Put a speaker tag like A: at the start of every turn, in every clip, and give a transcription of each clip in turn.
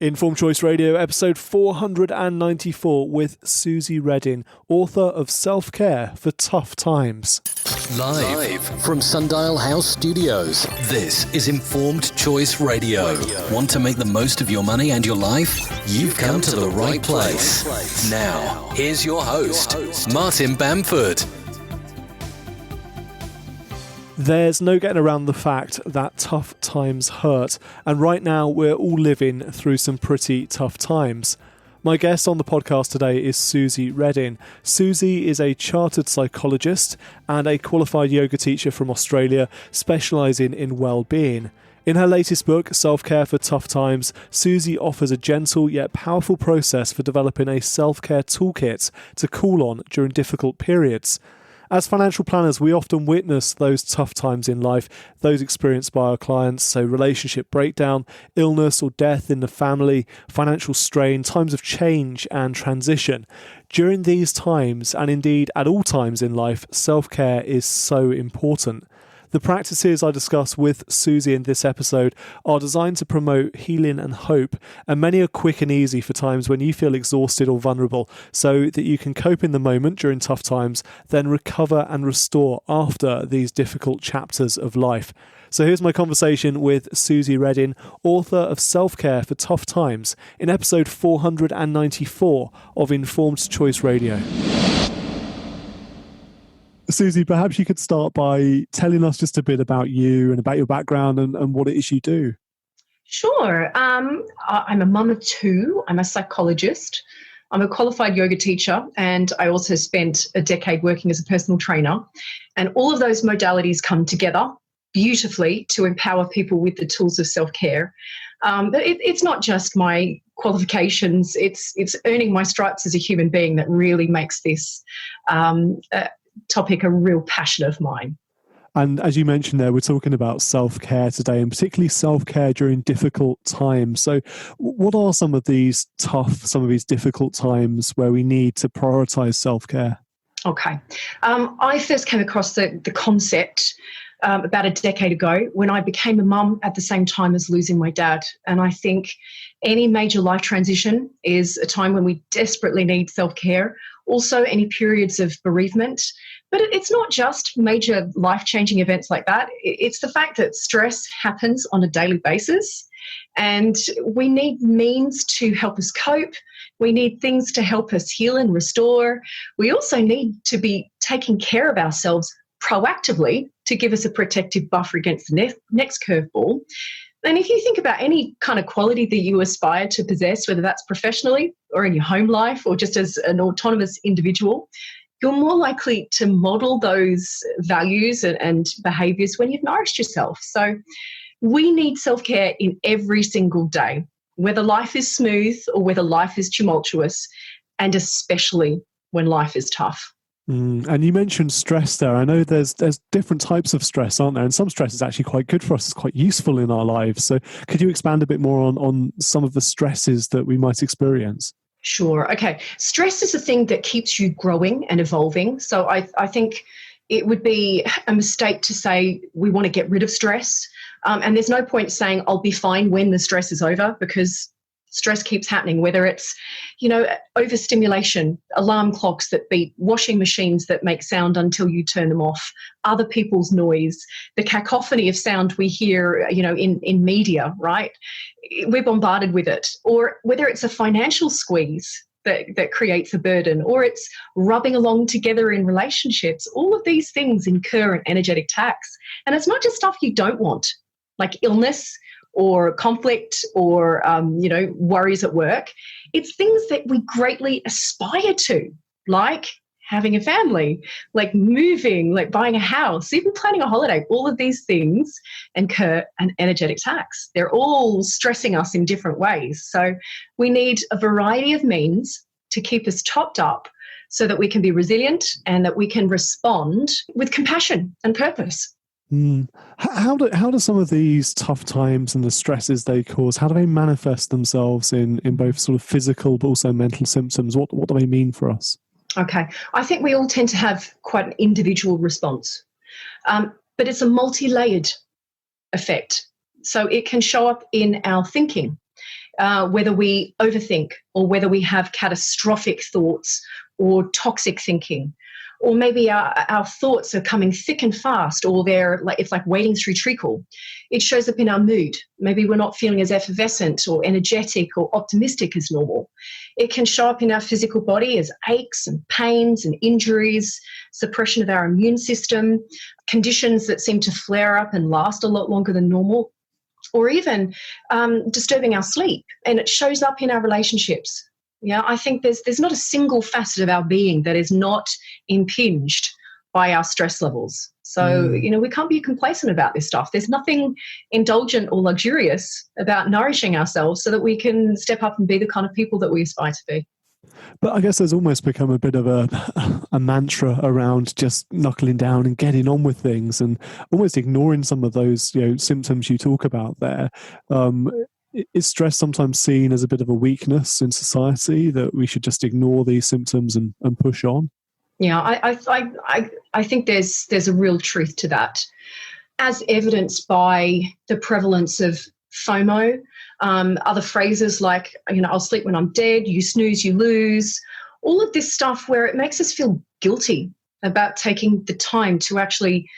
A: Informed Choice Radio, episode 494 with Suzy Reading, author of Self-Care for Tough Times.
B: Live from Sundial House Studios, this is Informed Choice Radio. Want to make the most of your money and your life? You've come to the right place. Now, here's your host, Martin Bamford.
A: There's no getting around the fact that tough times hurt, and right now we're all living through some pretty tough times. My guest on the podcast today is Suzy Reading. Suzy is a chartered psychologist and a qualified yoga teacher from Australia, specialising in wellbeing. In her latest book, Self-Care for Tough Times, Suzy offers a gentle yet powerful process for developing a self-care toolkit to call on during difficult periods. As financial planners, we often witness those tough times in life, those experienced by our clients, so relationship breakdown, illness or death in the family, financial strain, times of change and transition. During these times, and indeed at all times in life, self-care is so important. The practices I discuss with Suzy in this episode are designed to promote healing and hope, and many are quick and easy for times when you feel exhausted or vulnerable, so that you can cope in the moment during tough times, then recover and restore after these difficult chapters of life. So here's my conversation with Suzy Reading, author of Self-Care for Tough Times, in episode 494 of Informed Choice Radio. Suzy, perhaps you could start by telling us just a bit about you and about your background and what it is you do.
C: Sure. I'm a mum of two. I'm a psychologist. I'm a qualified yoga teacher, and I also spent a decade working as a personal trainer. And all of those modalities come together beautifully to empower people with the tools of self-care. But it's not just my qualifications. It's earning my stripes as a human being that really makes this topic a real passion of mine.
A: And as you mentioned there, we're talking about self-care today, and particularly self-care during difficult times. So what are some of these difficult times where we need to prioritise self-care?
C: Okay. I first came across the concept about a decade ago when I became a mum at the same time as losing my dad. And I think any major life transition is a time when we desperately need self-care. Also, any periods of bereavement. But it's not just major life-changing events like that. It's the fact that stress happens on a daily basis, and we need means to help us cope. We need things to help us heal and restore. We also need to be taking care of ourselves proactively to give us a protective buffer against the next curveball. And if you think about any kind of quality that you aspire to possess, whether that's professionally or in your home life or just as an autonomous individual, you're more likely to model those values and behaviours when you've nourished yourself. So we need self-care in every single day, whether life is smooth or whether life is tumultuous, and especially when life is tough.
A: And you mentioned stress there. I know there's different types of stress, aren't there? And some stress is actually quite good for us. It's quite useful in our lives. So could you expand a bit more on some of the stresses that we might experience?
C: Sure. Okay. Stress is a thing that keeps you growing and evolving. So I think it would be a mistake to say we want to get rid of stress. And there's no point saying I'll be fine when the stress is over, because stress keeps happening, whether it's, overstimulation, alarm clocks that beat, washing machines that make sound until you turn them off, other people's noise, the cacophony of sound we hear, in media, right? We're bombarded with it. Or whether it's a financial squeeze that creates a burden, or it's rubbing along together in relationships, all of these things incur an energetic tax. And it's not just stuff you don't want, like illness or conflict or, worries at work. It's things that we greatly aspire to, like having a family, like moving, like buying a house, even planning a holiday. All of these things incur an energetic tax. They're all stressing us in different ways. So we need a variety of means to keep us topped up so that we can be resilient and that we can respond with compassion and purpose.
A: How do some of these tough times and the stresses they cause, how do they manifest themselves in both sort of physical but also mental symptoms? What do they mean for us?
C: Okay. I think we all tend to have quite an individual response, but it's a multi-layered effect. So it can show up in our thinking. whether we overthink or whether we have catastrophic thoughts or toxic thinking, or maybe our thoughts are coming thick and fast, or it's like wading through treacle. It shows up in our mood. Maybe we're not feeling as effervescent or energetic or optimistic as normal. It can show up in our physical body as aches and pains and injuries, suppression of our immune system, conditions that seem to flare up and last a lot longer than normal, or even disturbing our sleep. And it shows up in our relationships. Yeah, I think there's not a single facet of our being that is not impinged by our stress levels. So, we can't be complacent about this stuff. There's nothing indulgent or luxurious about nourishing ourselves so that we can step up and be the kind of people that we aspire to be.
A: But I guess there's almost become a bit of a mantra around just knuckling down and getting on with things and almost ignoring some of those symptoms you talk about there. Is stress sometimes seen as a bit of a weakness in society, that we should just ignore these symptoms and push on?
C: Yeah, I think there's a real truth to that, as evidenced by the prevalence of FOMO, other phrases like, I'll sleep when I'm dead, you snooze, you lose, all of this stuff where it makes us feel guilty about taking the time to actually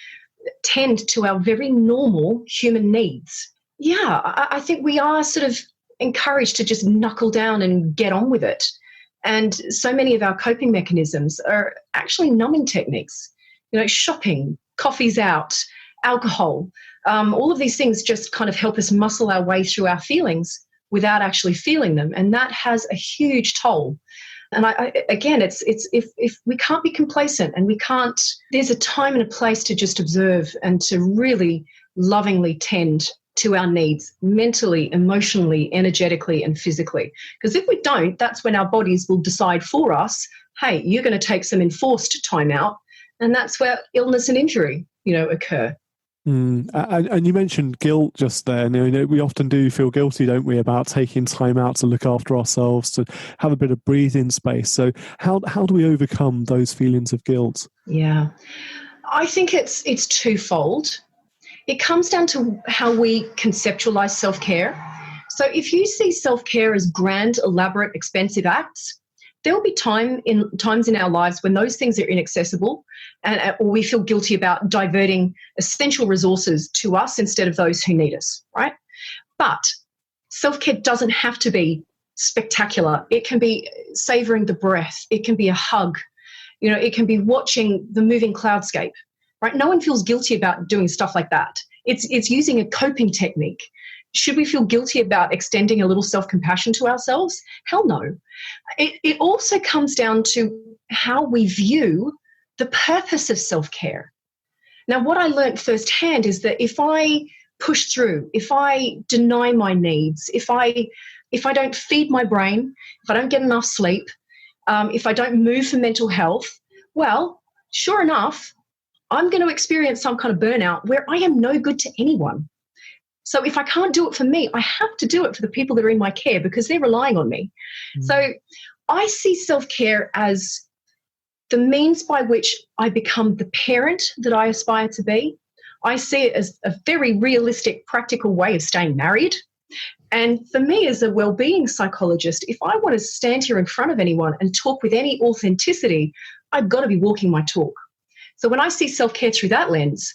C: tend to our very normal human needs. Yeah, I think we are sort of encouraged to just knuckle down and get on with it. And so many of our coping mechanisms are actually numbing techniques, shopping, coffee's out, alcohol, all of these things just kind of help us muscle our way through our feelings without actually feeling them. And that has a huge toll. And it's if we can't be complacent, and there's a time and a place to just observe and to really lovingly tend to our needs mentally, emotionally, energetically, and physically. Because if we don't, that's when our bodies will decide for us, hey, you're going to take some enforced time out. And that's where illness and injury, occur.
A: And you mentioned guilt just there. We often do feel guilty, don't we, about taking time out to look after ourselves, to have a bit of breathing space. So how do we overcome those feelings of guilt?
C: Yeah, I think it's twofold. It comes down to how we conceptualize self-care. So if you see self-care as grand, elaborate, expensive acts, there will be times in our lives when those things are inaccessible, or we feel guilty about diverting essential resources to us instead of those who need us, right? But self-care doesn't have to be spectacular. It can be savoring the breath. It can be a hug. It can be watching the moving cloudscape, right? No one feels guilty about doing stuff like that. It's using a coping technique. Should we feel guilty about extending a little self-compassion to ourselves? Hell no. It also comes down to how we view the purpose of self-care. Now, what I learned firsthand is that if I push through, if I deny my needs, if I don't feed my brain, if I don't get enough sleep, if I don't move for mental health, well, sure enough, I'm going to experience some kind of burnout where I am no good to anyone. So if I can't do it for me, I have to do it for the people that are in my care because they're relying on me. So I see self-care as the means by which I become the parent that I aspire to be. I see it as a very realistic, practical way of staying married. And for me as a wellbeing psychologist, if I want to stand here in front of anyone and talk with any authenticity, I've got to be walking my talk. So when I see self-care through that lens,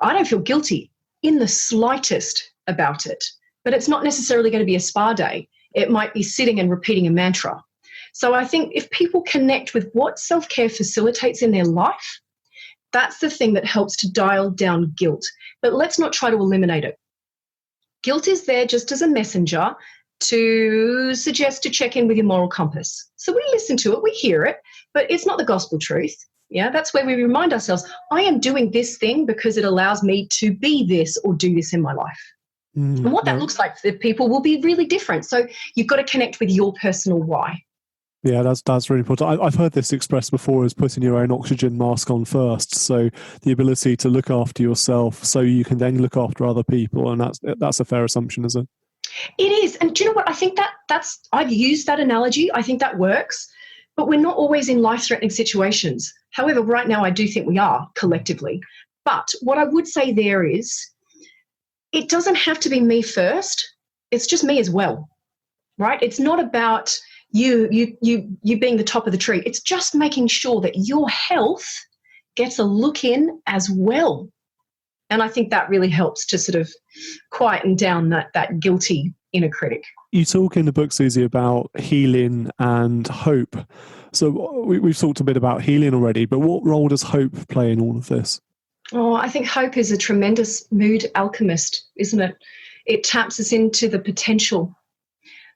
C: I don't feel guilty in the slightest about it. But it's not necessarily going to be a spa day. It might be sitting and repeating a mantra. So I think if people connect with what self-care facilitates in their life, that's the thing that helps to dial down guilt. But let's not try to eliminate it. Guilt is there just as a messenger to suggest to check in with your moral compass. So we listen to it, we hear it, but it's not the gospel truth. Yeah, that's where we remind ourselves, I am doing this thing because it allows me to be this or do this in my life. And what that looks like for people will be really different. So you've got to connect with your personal why.
A: Yeah, that's really important. I've heard this expressed before as putting your own oxygen mask on first. So the ability to look after yourself so you can then look after other people. And that's a fair assumption, isn't it?
C: It is. And do you know what? I think I've used that analogy. I think that works. But we're not always in life-threatening situations. However, right now I do think we are collectively. But what I would say there is, it doesn't have to be me first. It's just me as well. right? It's not about you being the top of the tree. It's just making sure that your health gets a look in as well. And I think that really helps to sort of quieten down that guilty inner critic.
A: You talk in the book, Suzy, about healing and hope. So we've talked a bit about healing already, but what role does hope play in all of this?
C: Oh, I think hope is a tremendous mood alchemist, isn't it? It taps us into the potential.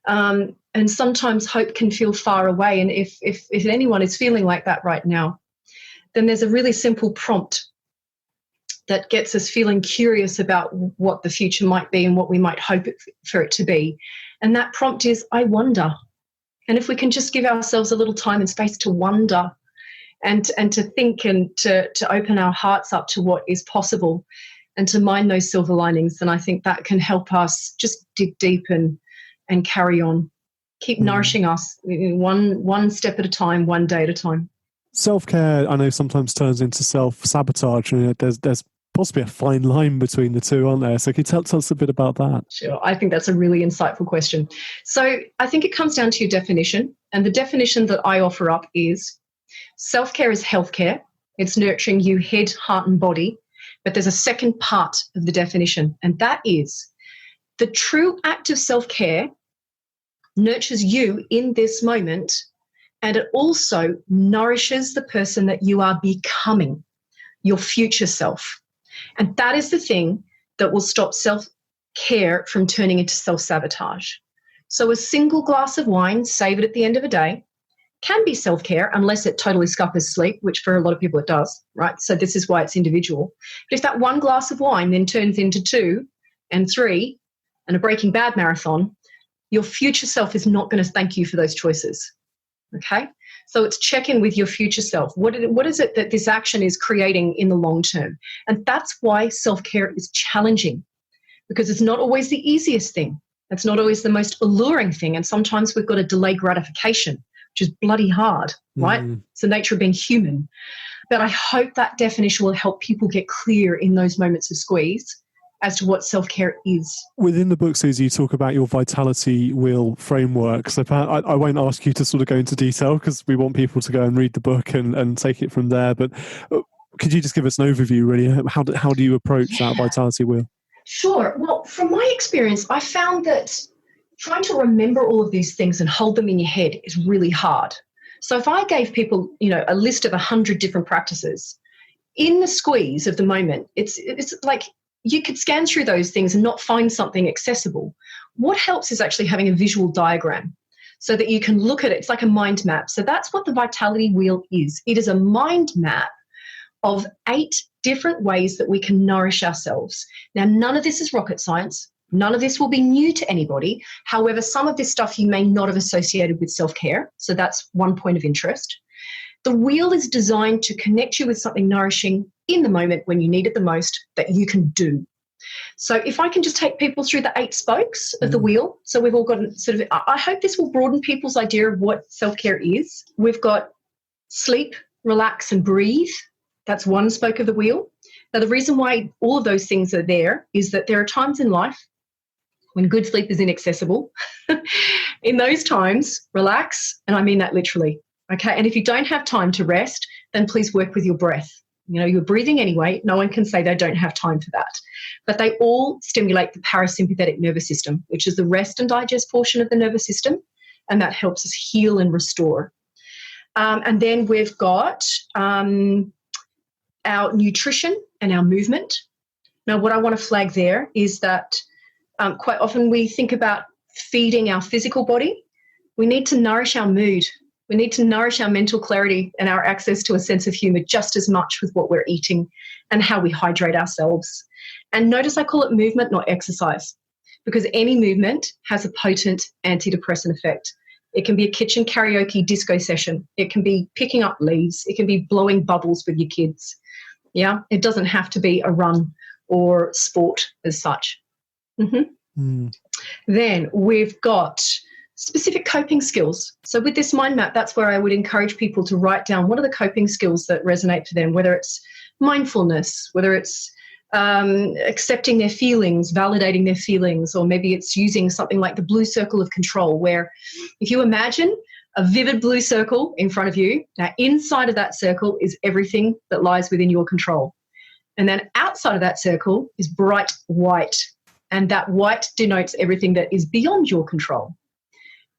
C: And sometimes hope can feel far away. And if anyone is feeling like that right now, then there's a really simple prompt that gets us feeling curious about what the future might be and what we might hope for it to be. And that prompt is, I wonder. And if we can just give ourselves a little time and space to wonder and to think and to open our hearts up to what is possible and to mind those silver linings, then I think that can help us just dig deep and carry on. Keep nourishing us one step at a time, one day at a time.
A: Self-care, I know, sometimes turns into self-sabotage, and there's possibly a fine line between the two, aren't there? So can you tell us a bit about that?
C: Sure. I think that's a really insightful question. So I think it comes down to your definition. And the definition that I offer up is self-care is healthcare. It's nurturing you head, heart, and body. But there's a second part of the definition, and that is the true act of self-care nurtures you in this moment, and it also nourishes the person that you are becoming, your future self. And that is the thing that will stop self-care from turning into self-sabotage. So a single glass of wine, save it at the end of a day, can be self-care unless it totally scuppers sleep, which for a lot of people it does, right? So this is why it's individual. But if that one glass of wine then turns into 2 and 3 and a Breaking Bad marathon, your future self is not going to thank you for those choices, okay? So it's check in with your future self. What is it that this action is creating in the long term? And that's why self-care is challenging, because it's not always the easiest thing. It's not always the most alluring thing. And sometimes we've got to delay gratification, which is bloody hard, right? It's the nature of being human. But I hope that definition will help people get clear in those moments of squeeze as to what self-care is.
A: Within the book, Suzy, you talk about your vitality wheel framework. So I won't ask you to sort of go into detail because we want people to go and read the book and take it from there. But could you just give us an overview, really? How do you approach that vitality wheel? Sure.
C: Well, from my experience, I found that trying to remember all of these things and hold them in your head is really hard. So if I gave people, a list of 100 different practices, in the squeeze of the moment, it's like you could scan through those things and not find something accessible. What helps is actually having a visual diagram so that you can look at it. It's like a mind map. So that's what the vitality wheel is. It is a mind map of 8 different ways that we can nourish ourselves. Now, none of this is rocket science. None of this will be new to anybody. However, some of this stuff you may not have associated with self-care. So that's one point of interest. The wheel is designed to connect you with something nourishing in the moment when you need it the most that you can do. So if I can just take people through the 8 spokes of the wheel. So we've all got sort of, I hope this will broaden people's idea of what self-care is. We've got sleep, relax, and breathe. That's one spoke of the wheel. Now, the reason why all of those things are there is that there are times in life when good sleep is inaccessible. In those times, relax, and I mean that literally, okay? And if you don't have time to rest, then please work with your breath. You're breathing anyway. No one can say they don't have time for that. But they all stimulate the parasympathetic nervous system, which is the rest and digest portion of the nervous system, and that helps us heal and restore. And then we've got our nutrition and our movement. Now, what I want to flag there is that quite often we think about feeding our physical body. We need to nourish our mood. We need to nourish our mental clarity and our access to a sense of humour just as much with what we're eating and how we hydrate ourselves. And notice I call it movement, not exercise, because any movement has a potent antidepressant effect. It can be a kitchen karaoke disco session. It can be picking up leaves. It can be blowing bubbles with your kids. Yeah, it doesn't have to be a run or sport as such. Then we've got specific coping skills. So with this mind map, that's where I would encourage people to write down what are the coping skills that resonate for them, whether it's mindfulness, whether it's accepting their feelings, validating their feelings, or maybe it's using something like the blue circle of control, where if you imagine a vivid blue circle in front of you, now inside of that circle is everything that lies within your control. And then outside of that circle is bright white. And that white denotes everything that is beyond your control.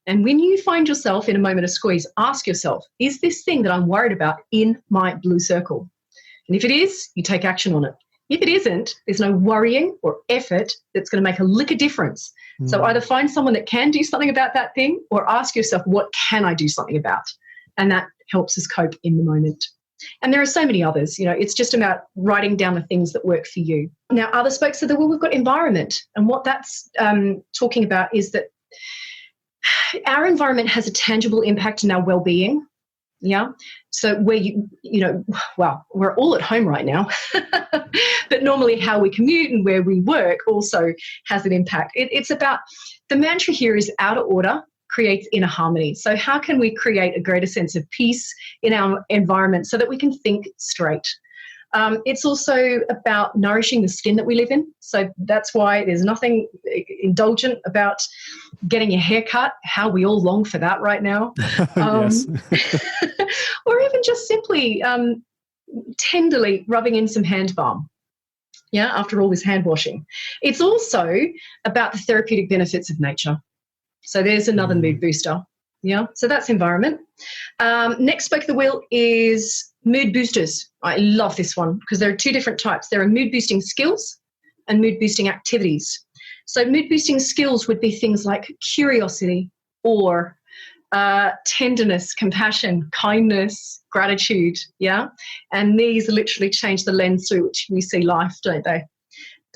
C: And when you find yourself in a moment of squeeze, ask yourself, is this thing that I'm worried about in my blue circle? And if it is, you take action on it. If it isn't, there's no worrying or effort that's going to make a lick of difference. So either find someone that can do something about that thing, or ask yourself, what can I do something about? And that helps us cope in the moment. And there are so many others. It's just about writing down the things that work for you. Now, other spokes of the wheel, we've got environment. And what that's talking about is that our environment has a tangible impact on our well-being. Yeah. So where we're all at home right now, but normally how we commute and where we work also has an impact. It's about, the mantra here is outer order creates inner harmony. So how can we create a greater sense of peace in our environment so that we can think straight? It's also about nourishing the skin that we live in. So that's why there's nothing indulgent about getting your hair cut, how we all long for that right now. Or even just simply tenderly rubbing in some hand balm, after all this hand washing. It's also about the therapeutic benefits of nature. So there's another mood booster. Yeah, so that's environment. Next spoke of the wheel is mood boosters. I love this one because there are two different types. There are mood boosting skills and mood boosting activities. So mood boosting skills would be things like curiosity, awe, tenderness, compassion, kindness, gratitude. Yeah, and these literally change the lens through which we see life, don't they?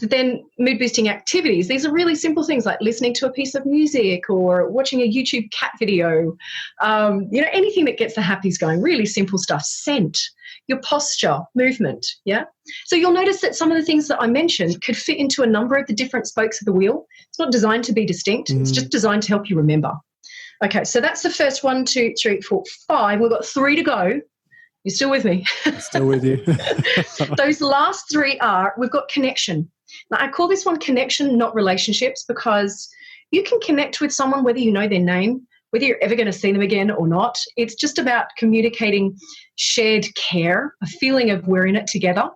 C: But then mood boosting activities, these are really simple things like listening to a piece of music or watching a YouTube cat video, anything that gets the happies going, really simple stuff. Scent, your posture, movement, yeah? So you'll notice that some of the things that I mentioned could fit into a number of the different spokes of the wheel. It's not designed to be distinct. It's just designed to help you remember. Okay, so that's the first 1, 2, 3, 4, 5. We've got 3 to go. You're still with me?
A: Still with you.
C: Those last 3 are, we've got connection. Now, I call this one connection, not relationships, because you can connect with someone whether you know their name, whether you're ever going to see them again or not. It's just about communicating shared care, a feeling of we're in it together.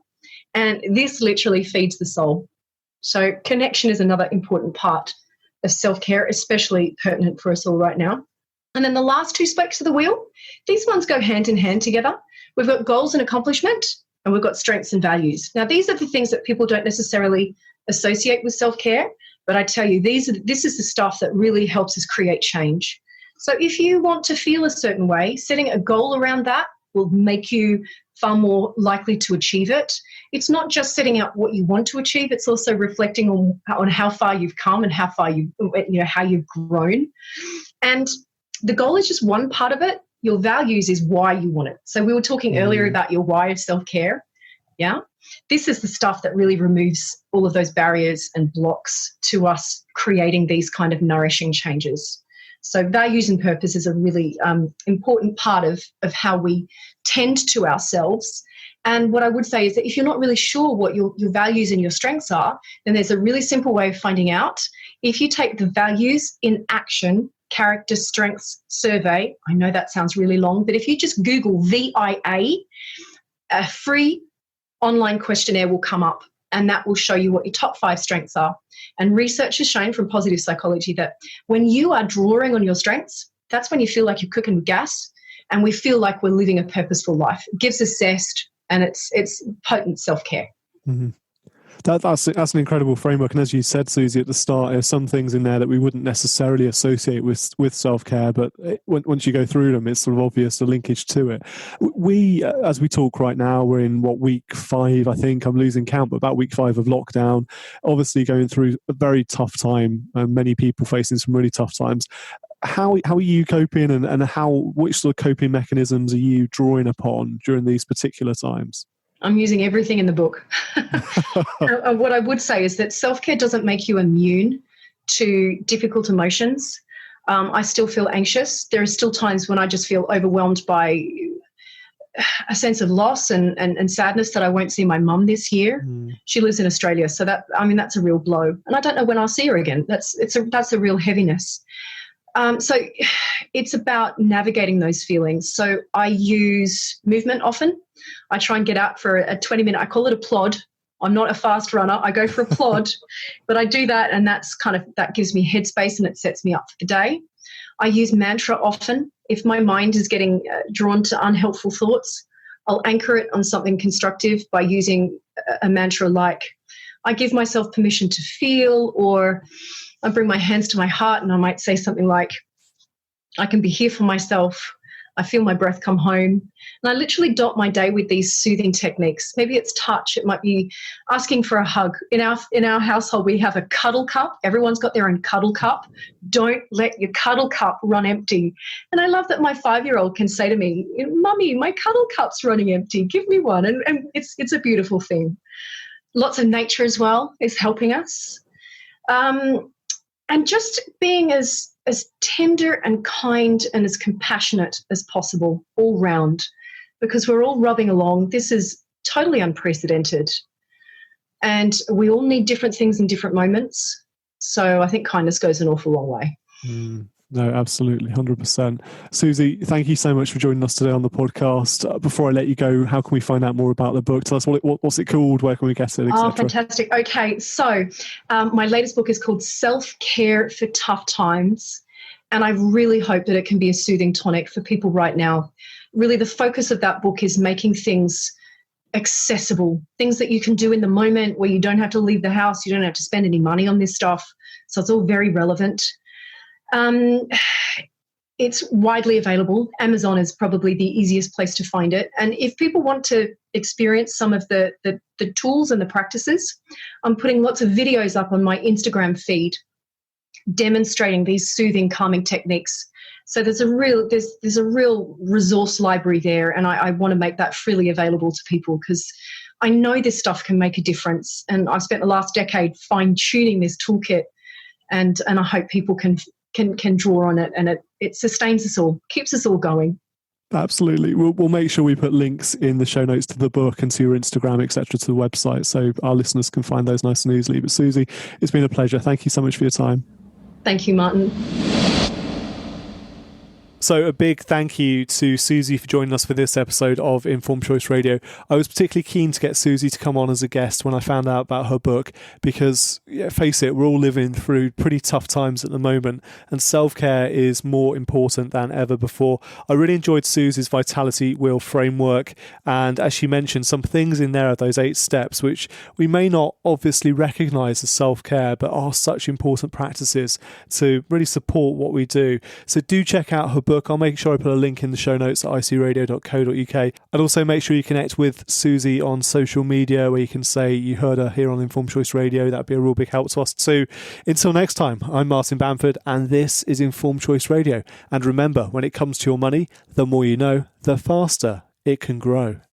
C: And this literally feeds the soul. So connection is another important part of self-care, especially pertinent for us all right now. And then the last 2 spokes of the wheel, these ones go hand in hand together. We've got goals and accomplishment, and we've got strengths and values. Now, these are the things that people don't necessarily associate with self-care, but I tell you, this is the stuff that really helps us create change. So if you want to feel a certain way, setting a goal around that will make you far more likely to achieve it. It's not just setting out what you want to achieve, it's also reflecting on how far you've come and how far how you've grown. And the goal is just one part of it. Your values is why you want it. So we were talking earlier about your why of self-care. Yeah. This is the stuff that really removes all of those barriers and blocks to us creating these kind of nourishing changes. So values and purpose is a really important part of how we tend to ourselves. And what I would say is that if you're not really sure what your values and your strengths are, then there's a really simple way of finding out. If you take the values in action character strengths survey, I know that sounds really long, but if you just Google VIA, a free online questionnaire will come up, and that will show you what your top 5 strengths are. And research has shown from positive psychology that when you are drawing on your strengths, that's when you feel like you're cooking with gas, and we feel like we're living a purposeful life. It gives us zest, and it's potent self-care.
A: Mm-hmm. That's an incredible framework. And as you said, Suzy, at the start, there's some things in there that we wouldn't necessarily associate with self-care, but once you go through them, it's sort of obvious the linkage to it. We, as we talk right now, we're in week 5, I think. I'm losing count, but about week 5 of lockdown, obviously going through a very tough time, and many people facing some really tough times. How are you coping, and which sort of coping mechanisms are you drawing upon during these particular times?
C: I'm using everything in the book. What I would say is that self-care doesn't make you immune to difficult emotions. I still feel anxious. There are still times when I just feel overwhelmed by a sense of loss and sadness that I won't see my mum this year. She lives in Australia, so that's a real blow. And I don't know when I'll see her again. That's a real heaviness. So it's about navigating those feelings. So I use movement often. I try and get out for a 20-minute, I call it a plod. I'm not a fast runner. I go for a plod, but I do that, and that gives me headspace and it sets me up for the day. I use mantra often. If my mind is getting drawn to unhelpful thoughts, I'll anchor it on something constructive by using a mantra like, I give myself permission to feel, or I bring my hands to my heart and I might say something like, I can be here for myself. I feel my breath come home. And I literally dot my day with these soothing techniques. Maybe it's touch. It might be asking for a hug. In our household, we have a cuddle cup. Everyone's got their own cuddle cup. Don't let your cuddle cup run empty. And I love that my 5-year-old can say to me, Mummy, my cuddle cup's running empty. Give me one. And it's a beautiful thing. Lots of nature as well is helping us. And just being as tender and kind and as compassionate as possible all round, because we're all rubbing along. This is totally unprecedented. And we all need different things in different moments. So I think kindness goes an awful long way.
A: No, absolutely, 100%. Suzy, thank you so much for joining us today on the podcast. Before I let you go, how can we find out more about the book? Tell us what's it called, where can we get it, etc.
C: Oh, fantastic. Okay, so my latest book is called Self-Care for Tough Times, and I really hope that it can be a soothing tonic for people right now. Really, the focus of that book is making things accessible, things that you can do in the moment where you don't have to leave the house, you don't have to spend any money on this stuff. So it's all very relevant. It's widely available. Amazon is probably the easiest place to find it. And if people want to experience some of the tools and the practices, I'm putting lots of videos up on my Instagram feed demonstrating these soothing, calming techniques. So there's a real resource library there, and I want to make that freely available to people because I know this stuff can make a difference. And I've spent the last decade fine-tuning this toolkit, and I hope people can draw on it, and it sustains us all, keeps us all going.
A: Absolutely. We'll make sure we put links in the show notes to the book and to your Instagram, etc., to the website, so our listeners can find those nice and easily. But Suzy, it's been a pleasure. Thank you so much for your time.
C: Thank you, Martin.
A: So a big thank you to Suzy for joining us for this episode of Informed Choice Radio. I was particularly keen to get Suzy to come on as a guest when I found out about her book because, face it, we're all living through pretty tough times at the moment, and self-care is more important than ever before. I really enjoyed Suzy's Vitality Wheel framework, and as she mentioned, some things in there are those 8 steps which we may not obviously recognise as self-care but are such important practices to really support what we do. So do check out her book. I'll make sure I put a link in the show notes at icradio.co.uk, and also make sure you connect with Suzy on social media where you can say you heard her here on Informed Choice Radio. That'd be a real big help to us too. Until next time, I'm Martin Bamford and this is Informed Choice Radio. And remember, when it comes to your money, the more you know, the faster it can grow.